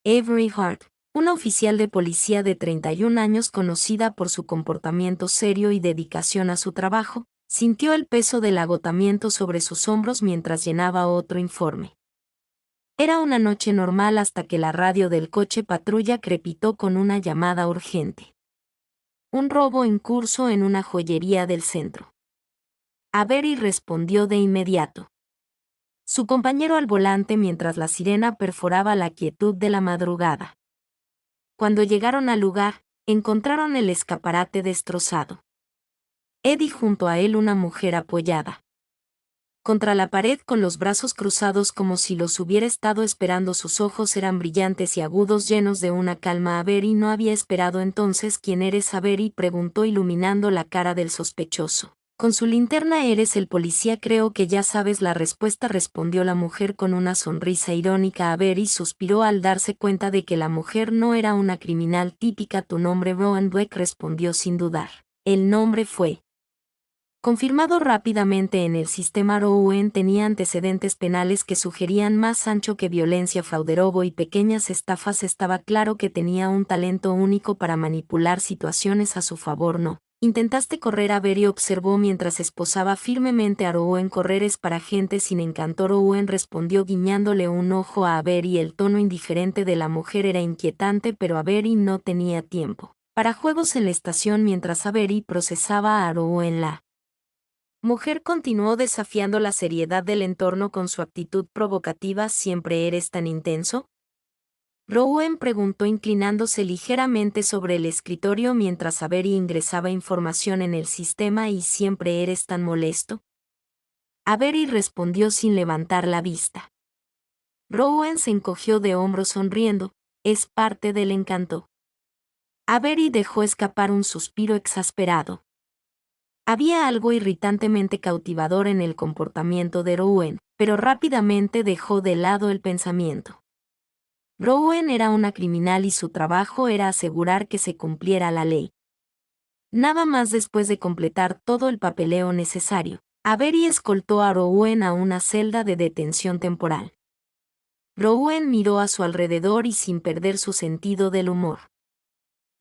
Avery Hart, una oficial de policía de 31 años conocida por su comportamiento serio y dedicación a su trabajo, sintió el peso del agotamiento sobre sus hombros mientras llenaba otro informe. Era una noche normal hasta que la radio del coche patrulla crepitó con una llamada urgente. Un robo en curso en una joyería del centro. Avery respondió de inmediato. Su compañero al volante mientras la sirena perforaba la quietud de la madrugada. Cuando llegaron al lugar, encontraron el escaparate destrozado. Eddie junto a él una mujer apoyada contra la pared con los brazos cruzados como si los hubiera estado esperando. Sus ojos eran brillantes y agudos, llenos de una calma. Avery no había esperado entonces. ¿Quién eres, Avery?, preguntó iluminando la cara del sospechoso. Con su linterna. Eres el policía, creo que ya sabes la respuesta, respondió la mujer con una sonrisa irónica. Avery suspiró al darse cuenta de que la mujer no era una criminal típica. Tu nombre, Rowan Black, respondió sin dudar. El nombre fue confirmado rápidamente en el sistema. Rowan tenía antecedentes penales que sugerían más ancho que violencia, fraude, robo y pequeñas estafas. Estaba claro que tenía un talento único para manipular situaciones a su favor. No intentaste correr, Avery observó mientras esposaba firmemente a Rowan. Correr es para gente sin encanto, Rowan respondió guiñándole un ojo a Avery. El tono indiferente de la mujer era inquietante, pero Avery no tenía tiempo para juegos en la estación. Mientras Avery procesaba a Rowan, la mujer continuó desafiando la seriedad del entorno con su actitud provocativa. ¿Siempre eres tan intenso?, Rowan preguntó inclinándose ligeramente sobre el escritorio mientras Avery ingresaba información en el sistema. ¿Y siempre eres tan molesto?, Avery respondió sin levantar la vista. Rowan se encogió de hombros sonriendo. Es parte del encanto. Avery dejó escapar un suspiro exasperado. Había algo irritantemente cautivador en el comportamiento de Rowan, pero rápidamente dejó de lado el pensamiento. Rowan era una criminal y su trabajo era asegurar que se cumpliera la ley. Nada más. Después de completar todo el papeleo necesario, Avery escoltó a Rowan a una celda de detención temporal. Rowan miró a su alrededor y sin perder su sentido del humor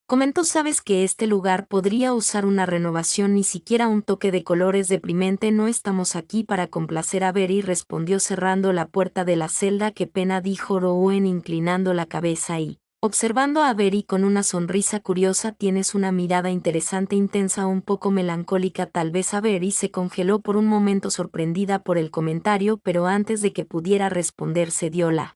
comentó: sabes que este lugar podría usar una renovación, ni siquiera un toque de color es deprimente. No estamos aquí para complacer a Avery, respondió cerrando la puerta de la celda. Qué pena, dijo Rowan inclinando la cabeza y observando a Avery con una sonrisa curiosa. Tienes una mirada interesante, intensa, un poco melancólica tal vez. Avery se congeló por un momento sorprendida por el comentario, pero antes de que pudiera responder se dio la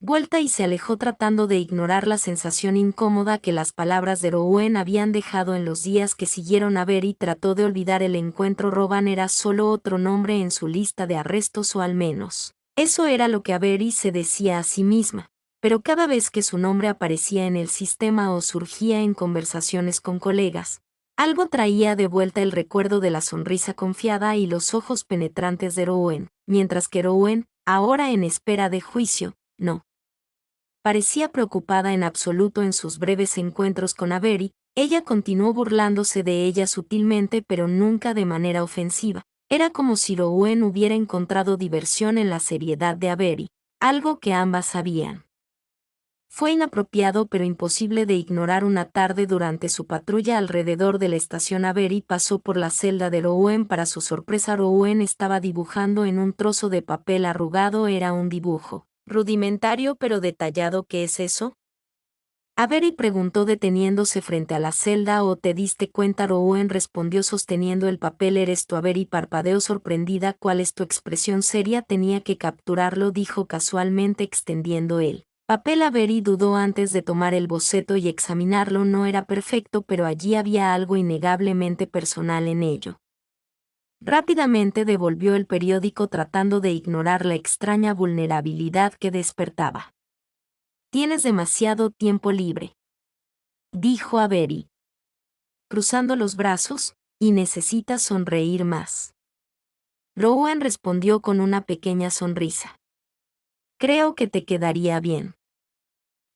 vuelta y se alejó tratando de ignorar la sensación incómoda que las palabras de Rowan habían dejado en los días que siguieron. Avery trató de olvidar el encuentro. Rowan era solo otro nombre en su lista de arrestos, o al menos eso era lo que Avery se decía a sí misma, pero cada vez que su nombre aparecía en el sistema o surgía en conversaciones con colegas, algo traía de vuelta el recuerdo de la sonrisa confiada y los ojos penetrantes de Rowan, mientras que Rowan, ahora en espera de juicio, no parecía preocupada en absoluto. En sus breves encuentros con Avery, ella continuó burlándose de ella sutilmente, pero nunca de manera ofensiva. Era como si Rowan hubiera encontrado diversión en la seriedad de Avery, algo que ambas sabían. Fue inapropiado pero imposible de ignorar. Una tarde durante su patrulla alrededor de la estación, Avery pasó por la celda de Rowan. Para su sorpresa, Rowan estaba dibujando en un trozo de papel arrugado. Era un dibujo rudimentario pero detallado. ¿Qué es eso?, Avery preguntó deteniéndose frente a la celda. ¿O te diste cuenta?, Rowan respondió sosteniendo el papel. ¿Eres tú?, Avery parpadeó sorprendida. ¿Cuál es tu expresión seria? Tenía que capturarlo, dijo casualmente extendiendo el papel. Avery dudó antes de tomar el boceto y examinarlo. No era perfecto, pero allí había algo innegablemente personal en ello. Rápidamente devolvió el periódico tratando de ignorar la extraña vulnerabilidad que despertaba. Tienes demasiado tiempo libre, dijo Avery, cruzando los brazos, y necesitas sonreír más. Rowan respondió con una pequeña sonrisa. Creo que te quedaría bien.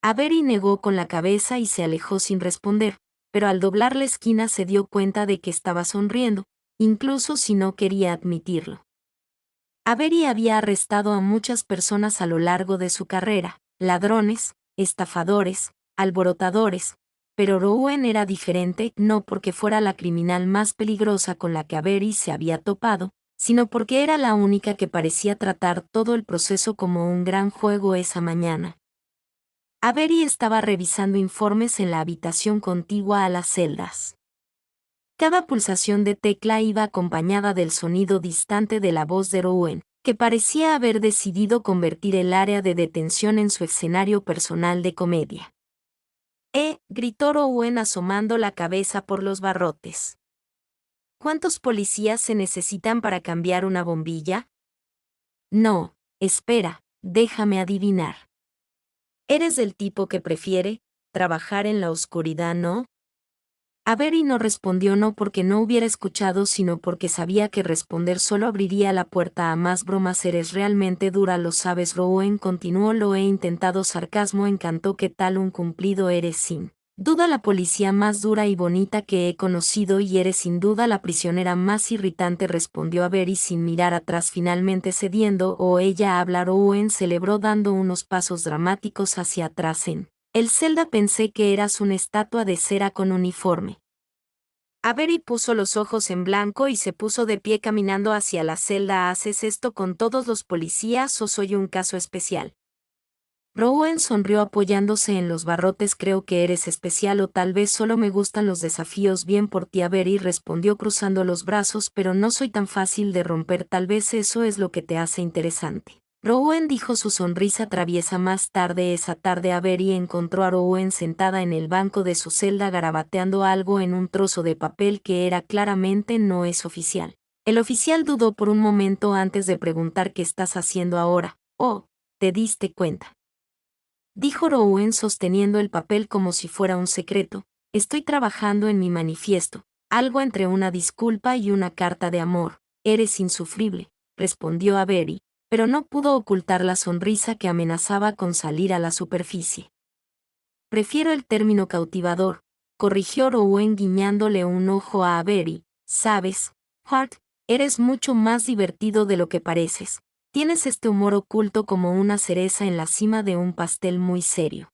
Avery negó con la cabeza y se alejó sin responder, pero al doblar la esquina se dio cuenta de que estaba sonriendo, incluso si no quería admitirlo. Avery había arrestado a muchas personas a lo largo de su carrera: ladrones, estafadores, alborotadores, pero Rowan era diferente, no porque fuera la criminal más peligrosa con la que Avery se había topado, sino porque era la única que parecía tratar todo el proceso como un gran juego esa mañana. Avery estaba revisando informes en la habitación contigua a las celdas. Cada pulsación de tecla iba acompañada del sonido distante de la voz de Rowan, que parecía haber decidido convertir el área de detención en su escenario personal de comedia. Gritó Rowan asomando la cabeza por los barrotes. ¿Cuántos policías se necesitan para cambiar una bombilla? No, espera, déjame adivinar. ¿Eres del tipo que prefiere trabajar en la oscuridad, no? Avery no respondió no porque no hubiera escuchado, sino porque sabía que responder solo abriría la puerta a más bromas. Eres realmente dura, lo sabes. Rowan continuó. Lo he intentado. Sarcasmo. Encantó. ¿Qué tal un cumplido? Eres sin duda la policía más dura y bonita que he conocido y eres sin duda la prisionera más irritante, respondió Avery sin mirar atrás, finalmente cediendo. Ella habla. Rowan celebró dando unos pasos dramáticos hacia atrás en el celda. Pensé que eras una estatua de cera con uniforme. Avery puso los ojos en blanco y se puso de pie caminando hacia la celda. ¿Haces esto con todos los policías o soy un caso especial? Rowan sonrió apoyándose en los barrotes. Creo que eres especial o tal vez solo me gustan los desafíos. Bien por ti, Avery respondió cruzando los brazos, pero no soy tan fácil de romper. Tal vez eso es lo que te hace interesante. Rowan dijo, su sonrisa traviesa. Más tarde esa tarde Avery encontró a Rowan sentada en el banco de su celda garabateando algo en un trozo de papel que era claramente no es oficial. El oficial dudó por un momento antes de preguntar qué estás haciendo ahora. ¿Te diste cuenta? Dijo Rowan sosteniendo el papel como si fuera un secreto. Estoy trabajando en mi manifiesto, algo entre una disculpa y una carta de amor. Eres insufrible, respondió Avery, pero no pudo ocultar la sonrisa que amenazaba con salir a la superficie. Prefiero el término cautivador, corrigió Rowan guiñándole un ojo a Avery. Sabes, Hart, eres mucho más divertido de lo que pareces. Tienes este humor oculto como una cereza en la cima de un pastel muy serio.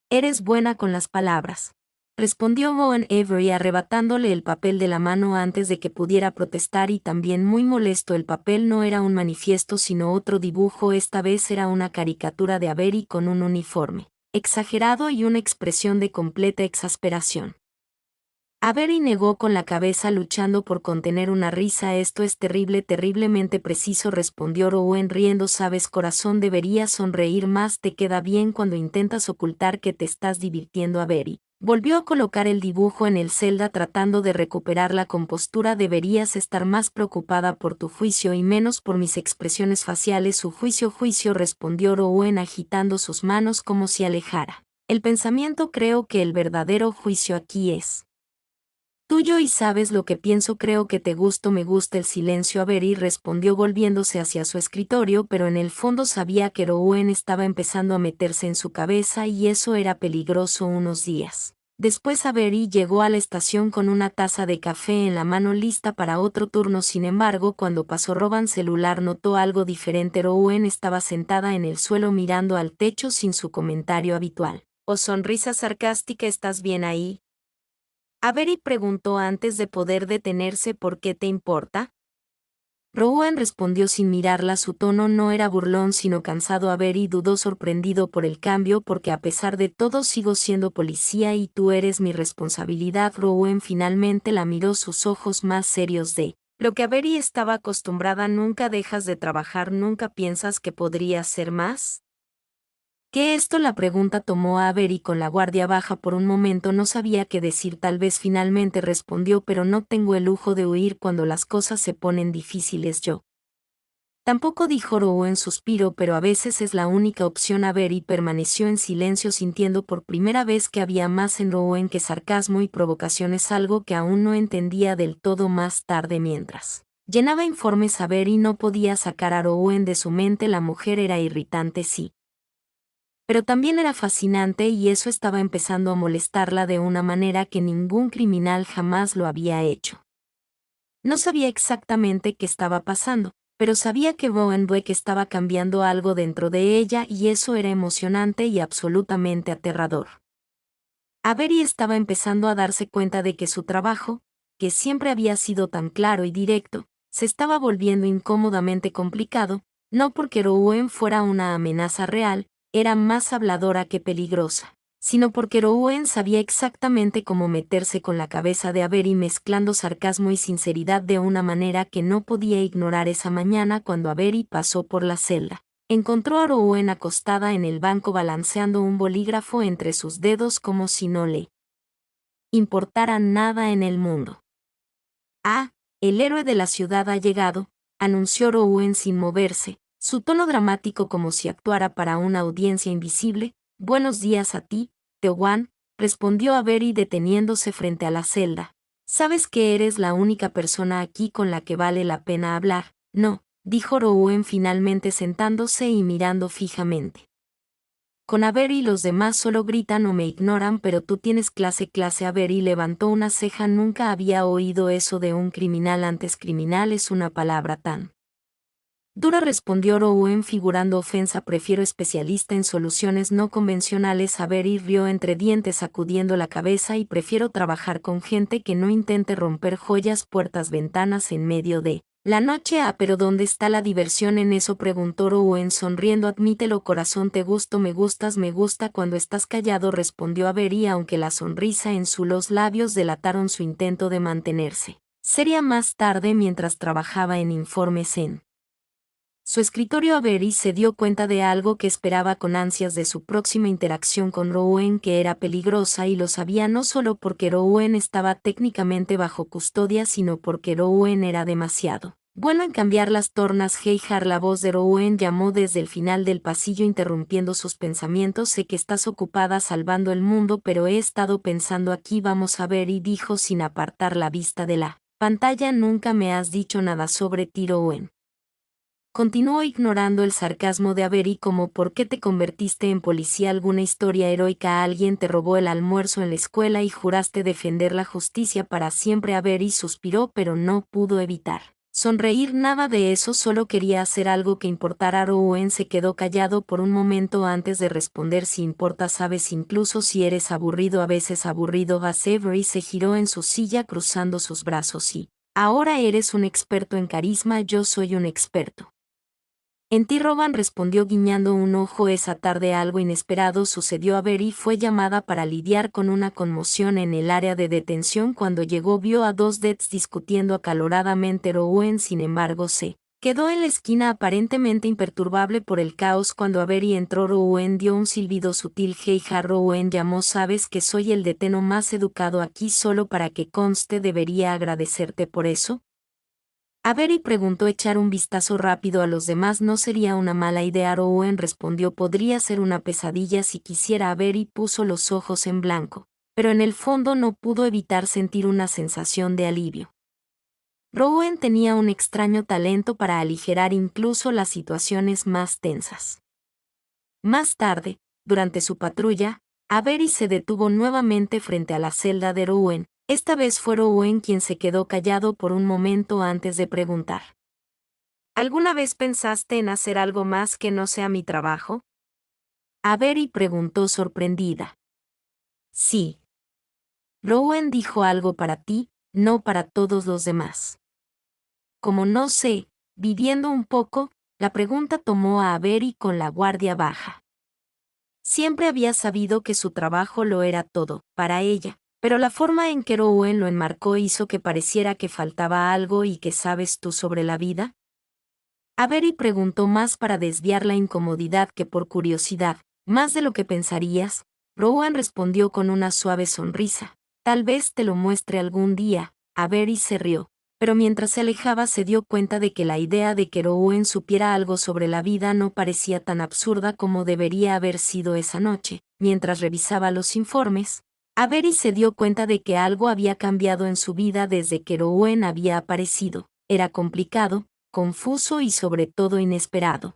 Eres buena con las palabras, respondió Rowan Avery arrebatándole el papel de la mano antes de que pudiera protestar, y también muy molesto. El papel no era un manifiesto sino otro dibujo. Esta vez era una caricatura de Avery con un uniforme exagerado y una expresión de completa exasperación. Avery negó con la cabeza luchando por contener una risa. Esto es terrible, terriblemente preciso, respondió Rowan riendo. Sabes, corazón, deberías sonreír más. Te queda bien cuando intentas ocultar que te estás divirtiendo. Avery volvió a colocar el dibujo en el celda tratando de recuperar la compostura. Deberías estar más preocupada por tu juicio y menos por mis expresiones faciales. Su juicio, respondió Rowan agitando sus manos como si alejara el pensamiento. Creo que el verdadero juicio aquí es tuyo y sabes lo que pienso. Creo que te gusto. Me gusta el silencio. Avery respondió volviéndose hacia su escritorio, pero en el fondo sabía que Rowan estaba empezando a meterse en su cabeza y eso era peligroso. Unos días después Avery llegó a la estación con una taza de café en la mano lista para otro turno. Sin embargo, cuando pasó Rowan celular notó algo diferente. Rowan estaba sentada en el suelo mirando al techo sin su comentario habitual o sonrisa sarcástica. ¿Estás bien ahí? Avery preguntó antes de poder detenerse. ¿Por qué te importa? Rowan respondió sin mirarla. Su tono no era burlón sino cansado. Avery dudó, sorprendido por el cambio. Porque a pesar de todo sigo siendo policía y tú eres mi responsabilidad. Rowan finalmente la miró, sus ojos más serios de lo que Avery estaba acostumbrada. ¿Nunca dejas de trabajar? ¿Nunca piensas que podrías ser más? ¿Qué esto? La pregunta tomó a Avery con la guardia baja. Por un momento no sabía qué decir. Tal vez finalmente respondió, pero no tengo el lujo de huir cuando las cosas se ponen difíciles. Yo tampoco, dijo Rowan. Suspiró, pero a veces es la única opción. Avery permaneció en silencio, sintiendo por primera vez que había más en Rowan que sarcasmo y provocaciones, algo que aún no entendía del todo. Más tarde, mientras llenaba informes, Avery no podía sacar a Rowan de su mente. La mujer era irritante, sí, pero también era fascinante, y eso estaba empezando a molestarla de una manera que ningún criminal jamás lo había hecho. No sabía exactamente qué estaba pasando, pero sabía que Bowenbeck estaba cambiando algo dentro de ella y eso era emocionante y absolutamente aterrador. Avery estaba empezando a darse cuenta de que su trabajo, que siempre había sido tan claro y directo, se estaba volviendo incómodamente complicado, no porque Rowan fuera una amenaza real, era más habladora que peligrosa, sino porque Rowan sabía exactamente cómo meterse con la cabeza de Avery mezclando sarcasmo y sinceridad de una manera que no podía ignorar esa mañana cuando Avery pasó por la celda. Encontró a Rowan acostada en el banco balanceando un bolígrafo entre sus dedos como si no le importara nada en el mundo. «Ah, el héroe de la ciudad ha llegado», anunció Rowan sin moverse, su tono dramático como si actuara para una audiencia invisible. «Buenos días a ti, Teowan», respondió Avery deteniéndose frente a la celda. «Sabes que eres la única persona aquí con la que vale la pena hablar, ¿no?», dijo Rowan finalmente sentándose y mirando fijamente. «Con Avery los demás solo gritan o me ignoran, pero tú tienes clase». Avery levantó una ceja. Nunca había oído eso de un criminal antes. Criminal es una palabra tan dura, respondió Rowan figurando ofensa. «Prefiero especialista en soluciones no convencionales». Avery rió entre dientes sacudiendo la cabeza. «Y prefiero trabajar con gente que no intente romper joyas, puertas, ventanas en medio de la noche». «Ah, pero ¿dónde está la diversión en eso?», preguntó Rowan sonriendo. «Admítelo, corazón, te gusto». «Me gustas, me gusta cuando estás callado», respondió Avery, aunque la sonrisa en los labios delataron su intento de mantenerse seria. Más tarde, mientras trabajaba en informes en su escritorio, Avery se dio cuenta de algo que esperaba con ansias de su próxima interacción con Rowan, que era peligrosa, y lo sabía no solo porque Rowan estaba técnicamente bajo custodia, sino porque Rowan era demasiado bueno en cambiar las tornas. «Hey-Har», la voz de Rowan llamó desde el final del pasillo interrumpiendo sus pensamientos. «Sé que estás ocupada salvando el mundo, pero he estado pensando aquí». «Vamos a ver», y dijo sin apartar la vista de la pantalla. «Nunca me has dicho nada sobre ti, Rowan». Continuó ignorando el sarcasmo de Avery. «¿Cómo? ¿Por qué te convertiste en policía? ¿Alguna historia heroica? ¿Alguien te robó el almuerzo en la escuela y juraste defender la justicia para siempre?» Avery suspiró, pero no pudo evitar sonreír. «Nada de eso, solo quería hacer algo que importara». Rowan se quedó callado por un momento antes de responder. «Si importa, sabes, incluso si eres aburrido, a veces aburrido». Avery se giró en su silla cruzando sus brazos. «Y ahora eres un experto en carisma». «Yo soy un experto en ti», Rowan respondió guiñando un ojo. Esa tarde algo inesperado sucedió. Avery fue llamada para lidiar con una conmoción en el área de detención. Cuando llegó vio a dos Dets discutiendo acaloradamente. Rowan, sin embargo, se quedó en la esquina aparentemente imperturbable por el caos. Cuando Avery entró, Rowan dio un silbido sutil. «Hey-Har», Rowan llamó. «Sabes que soy el deteno más educado aquí, solo para que conste. ¿Debería agradecerte por eso?». Avery preguntó. «Echar un vistazo rápido a los demás no sería una mala idea». Rowan respondió. «Podría ser una pesadilla si quisiera». Avery puso los ojos en blanco, pero en el fondo no pudo evitar sentir una sensación de alivio. Rowan tenía un extraño talento para aligerar incluso las situaciones más tensas. Más tarde, durante su patrulla, Avery se detuvo nuevamente frente a la celda de Rowan. Esta vez fue Rowan quien se quedó callado por un momento antes de preguntar. «¿Alguna vez pensaste en hacer algo más que no sea mi trabajo?». Avery preguntó sorprendida. «Sí». Rowan dijo. «Algo para ti, no para todos los demás». «Como no sé», viviendo un poco, la pregunta tomó a Avery con la guardia baja. Siempre había sabido que su trabajo lo era todo, para ella, pero la forma en que Rowan lo enmarcó hizo que pareciera que faltaba algo. «¿Y qué sabes tú sobre la vida?». Avery preguntó más para desviar la incomodidad que por curiosidad. «Más de lo que pensarías», Rowan respondió con una suave sonrisa. «Tal vez te lo muestre algún día». Avery se rió, pero mientras se alejaba se dio cuenta de que la idea de que Rowan supiera algo sobre la vida no parecía tan absurda como debería haber sido esa noche. Mientras revisaba los informes, Avery se dio cuenta de que algo había cambiado en su vida desde que Rowan había aparecido. Era complicado, confuso y sobre todo inesperado.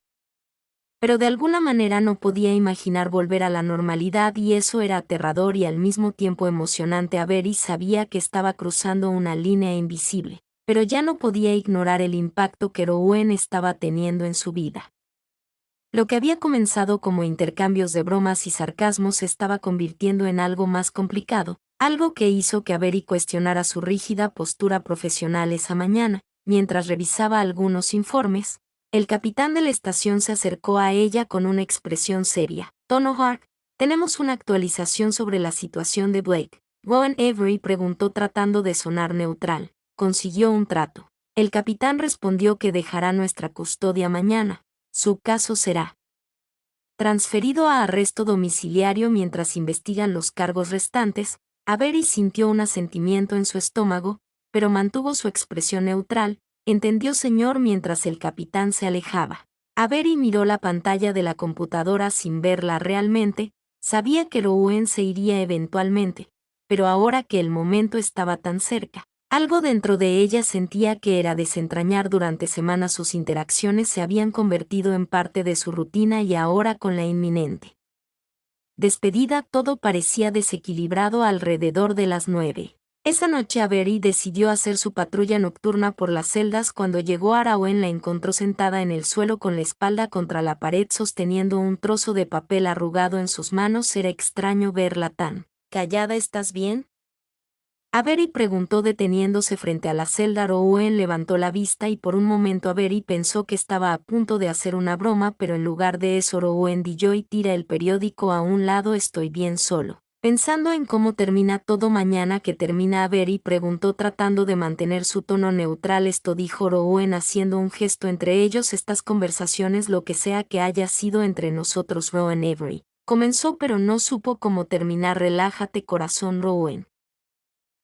Pero de alguna manera no podía imaginar volver a la normalidad, y eso era aterrador y al mismo tiempo emocionante. Avery sabía que estaba cruzando una línea invisible, pero ya no podía ignorar el impacto que Rowan estaba teniendo en su vida. Lo que había comenzado como intercambios de bromas y sarcasmos se estaba convirtiendo en algo más complicado, algo que hizo que Avery cuestionara su rígida postura profesional esa mañana. Mientras revisaba algunos informes, el capitán de la estación se acercó a ella con una expresión seria. Tono Hart, tenemos una actualización sobre la situación de Blake. Rowan Avery preguntó tratando de sonar neutral. Consiguió un trato. El capitán respondió que dejará nuestra custodia mañana. Su caso será transferido a arresto domiciliario mientras investigan los cargos restantes. Avery sintió un asentimiento en su estómago, pero mantuvo su expresión neutral. Entendió, señor, mientras el capitán se alejaba. Avery miró la pantalla de la computadora sin verla realmente. Sabía que Rowan se iría eventualmente, pero ahora que el momento estaba tan cerca, algo dentro de ella sentía que era desentrañar. Durante semanas sus interacciones se habían convertido en parte de su rutina y ahora con la inminente despedida todo parecía desequilibrado. Alrededor de las 9. Esa noche Avery decidió hacer su patrulla nocturna por las celdas. Cuando llegó a Rowan la encontró sentada en el suelo con la espalda contra la pared sosteniendo un trozo de papel arrugado en sus manos. Era extraño verla tan callada. ¿Estás bien?, Avery preguntó deteniéndose frente a la celda. Rowan levantó la vista y por un momento Avery pensó que estaba a punto de hacer una broma, pero en lugar de eso Rowan dijo y tira el periódico a un lado. Estoy bien solo. Pensando en cómo termina todo mañana. ¿Que termina? Avery preguntó tratando de mantener su tono neutral. Esto, dijo Rowan haciendo un gesto entre ellos. Estas conversaciones, lo que sea que haya sido entre nosotros. Rowan Avery comenzó pero no supo cómo terminar. Relájate, corazón. Rowan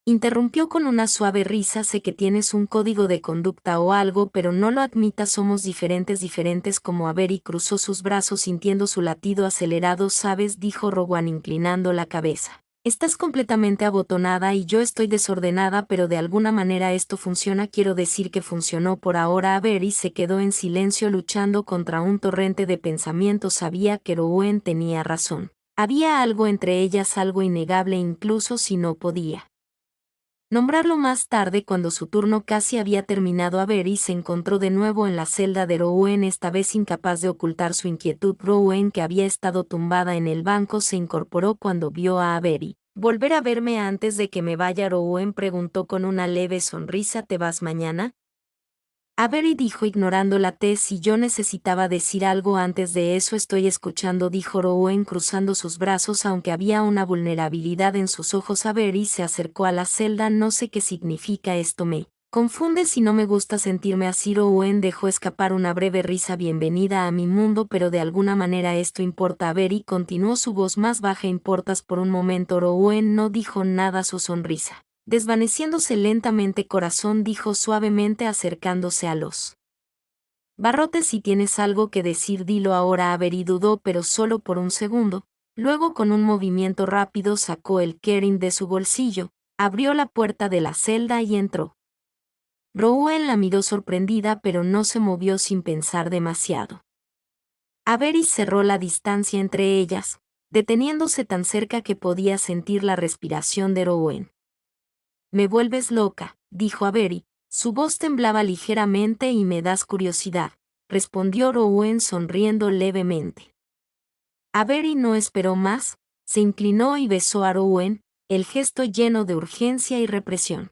interrumpió con una suave risa. Sé que tienes un código de conducta o algo, pero no lo admitas. Somos diferentes como Avery cruzó sus brazos sintiendo su latido acelerado. ¿Sabes?, dijo Rowan inclinando la cabeza. Estás completamente abotonada y yo estoy desordenada, pero de alguna manera esto funciona. Quiero decir que funcionó por ahora. Avery se quedó en silencio luchando contra un torrente de pensamientos. Sabía que Rowan tenía razón. Había algo entre ellas, algo innegable incluso si no podía nombrarlo. Más tarde, cuando su turno casi había terminado, Avery se encontró de nuevo en la celda de Rowan, esta vez incapaz de ocultar su inquietud. Rowan, que había estado tumbada en el banco, se incorporó cuando vio a Avery. ¿Volver a verme antes de que me vaya? Rowan preguntó con una leve sonrisa. ¿Te vas mañana? Avery dijo ignorando la T. Si yo necesitaba decir algo antes de eso. Estoy escuchando, dijo Rowan cruzando sus brazos aunque había una vulnerabilidad en sus ojos. Avery se acercó a la celda. No sé qué significa esto, me confunde si no me gusta sentirme así. Rowan dejó escapar una breve risa. Bienvenida a mi mundo, pero de alguna manera esto importa. Avery continuó, su voz más baja. ¿Importas por un momento? Rowan no dijo nada. Su sonrisa desvaneciéndose lentamente. Corazón, dijo suavemente acercándose a los barrotes. Si tienes algo que decir, dilo ahora. Avery dudó, pero solo por un segundo. Luego, con un movimiento rápido, sacó el keyring de su bolsillo, abrió la puerta de la celda y entró. Rowan la miró sorprendida, pero no se movió sin pensar demasiado. Avery cerró la distancia entre ellas, deteniéndose tan cerca que podía sentir la respiración de Rowan. Me vuelves loca, dijo Avery. Su voz temblaba ligeramente. Y me das curiosidad, respondió Rowan sonriendo levemente. Avery no esperó más, se inclinó y besó a Rowan, el gesto lleno de urgencia y represión.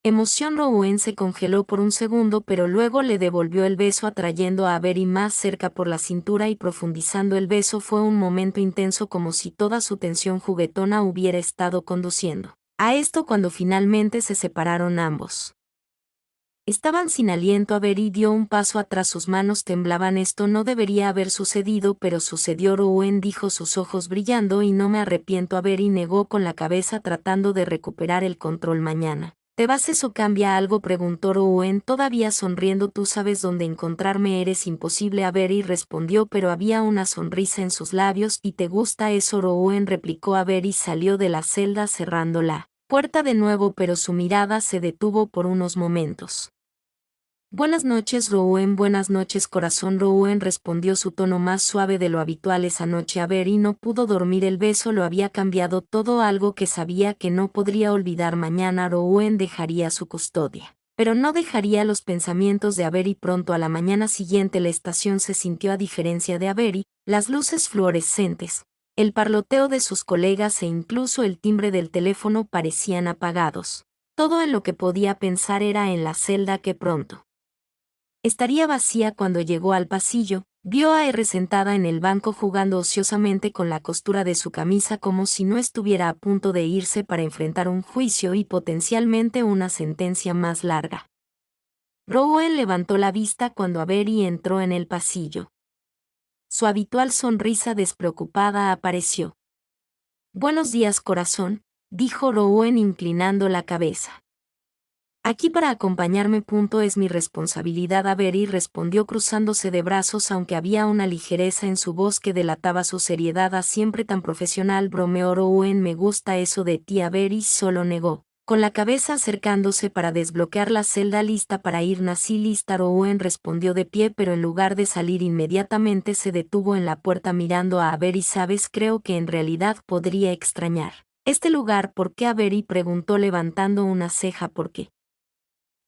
Emoción. Rowan se congeló por un segundo, pero luego le devolvió el beso atrayendo a Avery más cerca por la cintura y profundizando el beso. Fue un momento intenso, como si toda su tensión juguetona hubiera estado conduciendo a esto. Cuando finalmente se separaron, ambos estaban sin aliento. Avery dio un paso atrás, sus manos temblaban. Esto no debería haber sucedido, pero sucedió. Rowan dijo, sus ojos brillando. Y no me arrepiento. Avery negó con la cabeza tratando de recuperar el control. Mañana ¿te vas? ¿Eso cambia algo?, preguntó Rowan todavía sonriendo. Tú sabes dónde encontrarme. Eres imposible. Avery respondió, pero había una sonrisa en sus labios. ¿Y te gusta eso? Rowan replicó. Avery salió de la celda cerrando la puerta de nuevo, pero su mirada se detuvo por unos momentos. Buenas noches, Rowan. Buenas noches, corazón. Rowan respondió, su tono más suave de lo habitual. Esa noche Avery no pudo dormir. El beso lo había cambiado todo, algo que sabía que no podría olvidar. Mañana Rowan dejaría su custodia pero no dejaría los pensamientos de Avery. Pronto a la mañana siguiente la estación se sintió, a diferencia de Avery, las luces fluorescentes, el parloteo de sus colegas e incluso el timbre del teléfono parecían apagados. Todo en lo que podía pensar era en la celda que pronto estaría vacía. Cuando llegó al pasillo, vio a R sentada en el banco jugando ociosamente con la costura de su camisa, como si no estuviera a punto de irse para enfrentar un juicio y potencialmente una sentencia más larga. Rowan levantó la vista cuando Avery entró en el pasillo. Su habitual sonrisa despreocupada apareció. «Buenos días, corazón», dijo Rowan inclinando la cabeza. «Aquí para acompañarme. Es mi responsabilidad». Avery respondió cruzándose de brazos, aunque había una ligereza en su voz que delataba su seriedad. «Siempre tan profesional», bromeó Rowan. «Me gusta eso de ti». Avery solo negó, con la cabeza acercándose para desbloquear la celda. «¿Lista para ir?» «Nací lista», Rowan respondió de pie, pero en lugar de salir inmediatamente se detuvo en la puerta mirando a Avery. «¿Sabes? Creo que en realidad podría extrañar este lugar». «¿Por qué?» Avery preguntó levantando una ceja. «¿Por qué?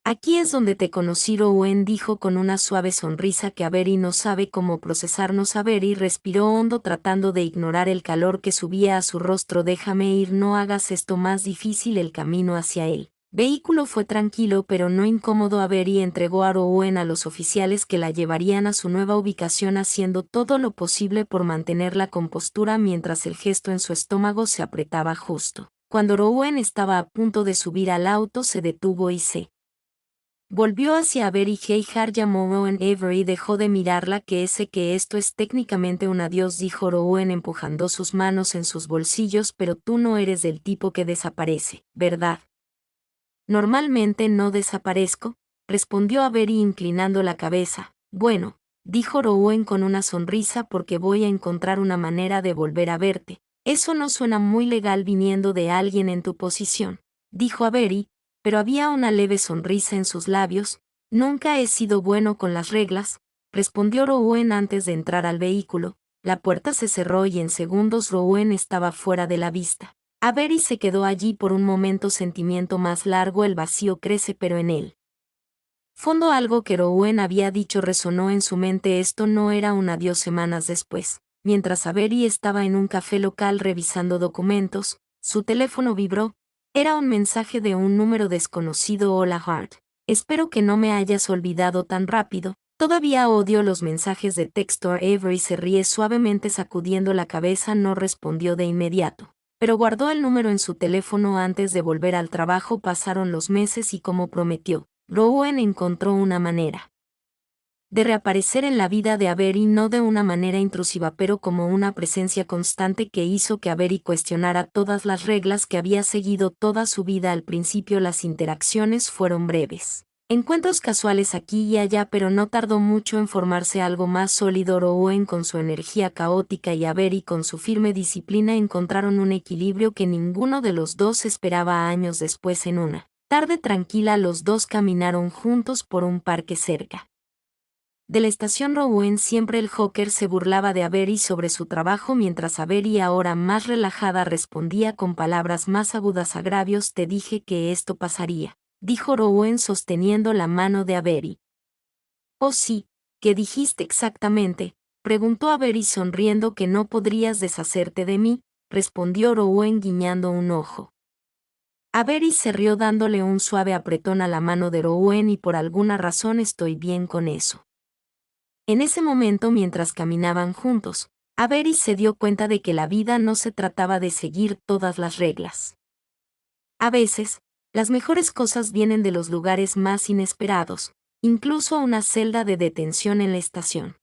Aquí es donde te conocí», Rowan dijo con una suave sonrisa que Avery no sabe cómo procesarnos. Avery respiró hondo tratando de ignorar el calor que subía a su rostro. «Déjame ir, no hagas esto más difícil». El camino hacia el vehículo fue tranquilo pero no incómodo. Avery entregó a Rowan a los oficiales que la llevarían a su nueva ubicación, haciendo todo lo posible por mantener la compostura mientras el gesto en su estómago se apretaba. Justo cuando Rowan estaba a punto de subir al auto, se detuvo y se volvió hacia Avery. «Hey, Har», llamó Rowan. Avery dejó de mirarla. «Que esto es técnicamente un adiós», dijo Rowan empujando sus manos en sus bolsillos. «Pero tú no eres del tipo que desaparece, ¿verdad?» «Normalmente no desaparezco», respondió Avery inclinando la cabeza. «Bueno», dijo Rowan con una sonrisa, «porque voy a encontrar una manera de volver a verte». «Eso no suena muy legal viniendo de alguien en tu posición», dijo Avery, pero había una leve sonrisa en sus labios. «Nunca he sido bueno con las reglas», respondió Rowan antes de entrar al vehículo. La puerta se cerró y en segundos Rowan estaba fuera de la vista. Avery se quedó allí por un momento. «Sentimiento más largo, el vacío crece», pero en él fondo algo que Rowan había dicho resonó en su mente. Esto no era un adiós. Semanas después, mientras Avery estaba en un café local revisando documentos, su teléfono vibró. Era un mensaje de un número desconocido. «Hola, Hart. Espero que no me hayas olvidado tan rápido. Todavía odio los mensajes de texto». Avery se ríe suavemente sacudiendo la cabeza. No respondió de inmediato, pero guardó el número en su teléfono antes de volver al trabajo. Pasaron los meses y, como prometió, Rowan encontró una manera de reaparecer en la vida de Avery, no de una manera intrusiva, pero como una presencia constante que hizo que Avery cuestionara todas las reglas que había seguido toda su vida. Al principio las interacciones fueron breves, encuentros casuales aquí y allá, pero no tardó mucho en formarse algo más sólido. Rowan con su energía caótica y Avery con su firme disciplina encontraron un equilibrio que ninguno de los dos esperaba. Años después, en una tarde tranquila, los dos caminaron juntos por un parque cerca de la estación. Rowan, siempre el Joker, se burlaba de Avery sobre su trabajo, mientras Avery, ahora más relajada, respondía con palabras más agudas. «Agravios, te dije que esto pasaría», dijo Rowan sosteniendo la mano de Avery. «Oh sí, ¿qué dijiste exactamente?», preguntó Avery sonriendo. «Que no podrías deshacerte de mí», respondió Rowan guiñando un ojo. Avery se rió dándole un suave apretón a la mano de Rowan. «Y por alguna razón estoy bien con eso». En ese momento, mientras caminaban juntos, Avery se dio cuenta de que la vida no se trataba de seguir todas las reglas. A veces, las mejores cosas vienen de los lugares más inesperados, incluso una celda de detención en la estación.